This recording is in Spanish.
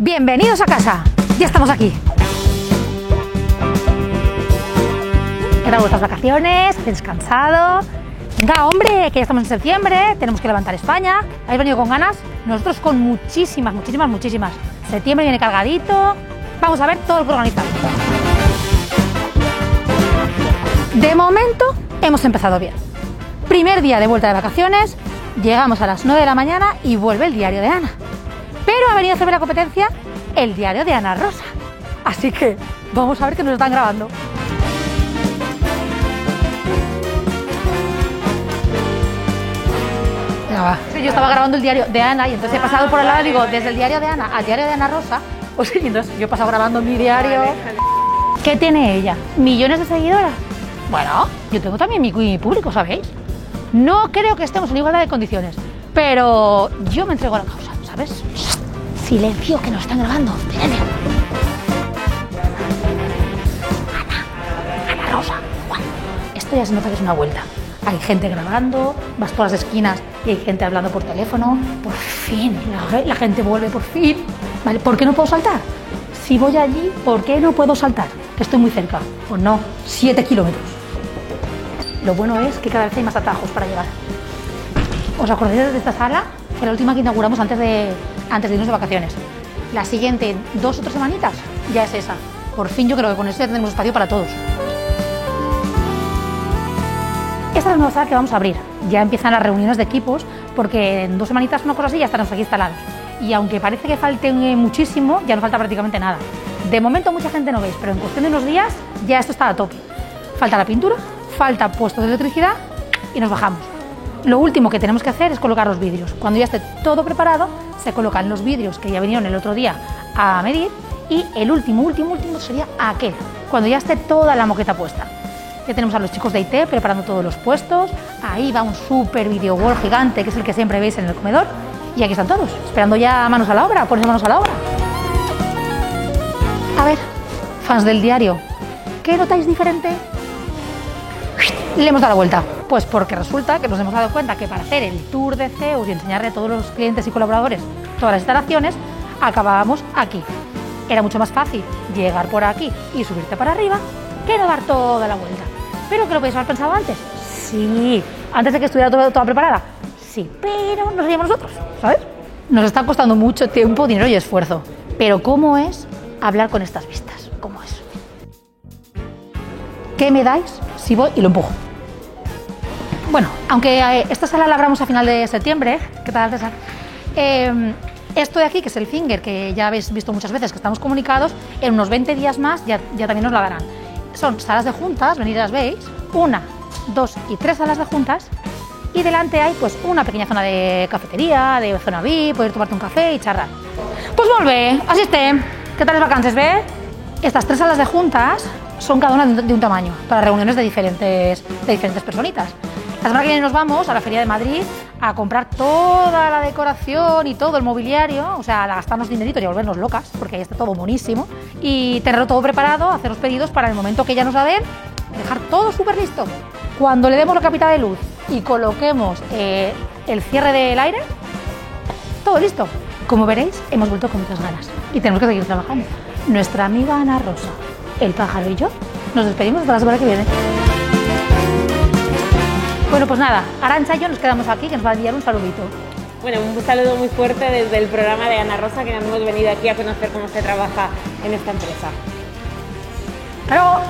Bienvenidos a casa, ya estamos aquí. ¿Qué tal vuestras vacaciones? ¿Habéis descansado? Venga, hombre, que ya estamos en septiembre, tenemos que levantar España. ¿Habéis venido con ganas? Nosotros con muchísimas. Septiembre viene cargadito, vamos a ver todo lo que organizamos. De momento hemos empezado bien. Primer día de vuelta de vacaciones, llegamos a las 9 de la mañana y vuelve el diario de Ana. Pero ha venido a hacerme la competencia el diario de Ana Rosa. Así que vamos a ver qué nos están grabando. Venga, va. Yo estaba grabando el diario de Ana y entonces he pasado por el lado y digo, desde el diario de Ana al diario de Ana Rosa. Pues y entonces yo he pasado grabando mi diario. ¿Qué tiene ella? ¿Millones de seguidoras? Bueno, yo tengo también mi público, ¿sabéis? No creo que estemos en igualdad de condiciones, pero yo me entrego a la causa, ¿sabes? Silencio, que nos están grabando. Silencio. Ana Rosa. Bueno, esto ya se nota que es una vuelta. Hay gente grabando, vas por las esquinas y hay gente hablando por teléfono. Por fin, la gente vuelve, por fin. ¿Vale? ¿Por qué no puedo saltar? Si voy allí, ¿por qué no puedo saltar? Que estoy muy cerca. Pues no, 7 kilómetros. Lo bueno es que cada vez hay más atajos para llegar. ¿Os acordáis de esta sala? Fue la última que inauguramos antes de irnos de vacaciones. La siguiente, 2 o 3 semanitas, ya es esa. Por fin yo creo que con esto ya tenemos espacio para todos. Esta es la nueva sala que vamos a abrir. Ya empiezan las reuniones de equipos porque en 2 semanitas, una cosa así, ya estaremos aquí instalados. Y aunque parece que falte muchísimo, ya no falta prácticamente nada. De momento mucha gente no veis, pero en cuestión de unos días ya esto está a tope. Falta la pintura, falta puestos de electricidad y nos bajamos. Lo último que tenemos que hacer es colocar los vidrios. Cuando ya esté todo preparado, se colocan los vidrios que ya vinieron el otro día a medir y el último sería aquel, cuando ya esté toda la moqueta puesta. Ya tenemos a los chicos de IT preparando todos los puestos, ahí va un super video wall gigante que es el que siempre veis en el comedor y aquí están todos, esperando ya manos a la obra, ponerse manos a la obra. A ver, fans del diario, ¿qué notáis diferente? Le hemos dado la vuelta, pues porque resulta que nos hemos dado cuenta que para hacer el tour de CEUS y enseñarle a todos los clientes y colaboradores todas las instalaciones, acabábamos aquí. Era mucho más fácil llegar por aquí y subirte para arriba que no dar toda la vuelta. ¿Pero que lo podéis haber pensado antes? Sí, antes de que estuviera toda preparada. Sí, pero nos haríamos nosotros, ¿sabes? Nos está costando mucho tiempo, dinero y esfuerzo. Pero ¿cómo es hablar con estas vistas? ¿Cómo es? ¿Qué me dais si voy y lo empujo? Bueno, aunque esta sala la abramos a final de septiembre, ¿qué tal, César? Esto de aquí, que es el Finger, que ya habéis visto muchas veces que estamos comunicados, en unos 20 días más ya también nos la darán. Son salas de juntas, venid las veis, 1, 2 y 3 salas de juntas y delante hay pues una pequeña zona de cafetería, de zona VIP, poder tomarte un café y charlar. Pues molt bé, así estem. ¿Qué tal las vacances, ve? Estas 3 salas de juntas son cada una de un tamaño, para reuniones de diferentes personitas. La semana que viene nos vamos a la Feria de Madrid a comprar toda la decoración y todo el mobiliario, o sea, a gastarnos dinerito y a volvernos locas, porque ahí está todo buenísimo, y tenerlo todo preparado, hacer los pedidos para el momento que ya nos la den, dejar todo súper listo. Cuando le demos la capita de luz y coloquemos el cierre del aire, todo listo. Como veréis, hemos vuelto con muchas ganas y tenemos que seguir trabajando. Nuestra amiga Ana Rosa, el pájaro y yo nos despedimos hasta la semana que viene. Bueno, pues nada, Arantxa y yo nos quedamos aquí, que nos va a enviar un saludito. Bueno, un saludo muy fuerte desde el programa de Ana Rosa, que hemos venido aquí a conocer cómo se trabaja en esta empresa. ¡Hasta luego!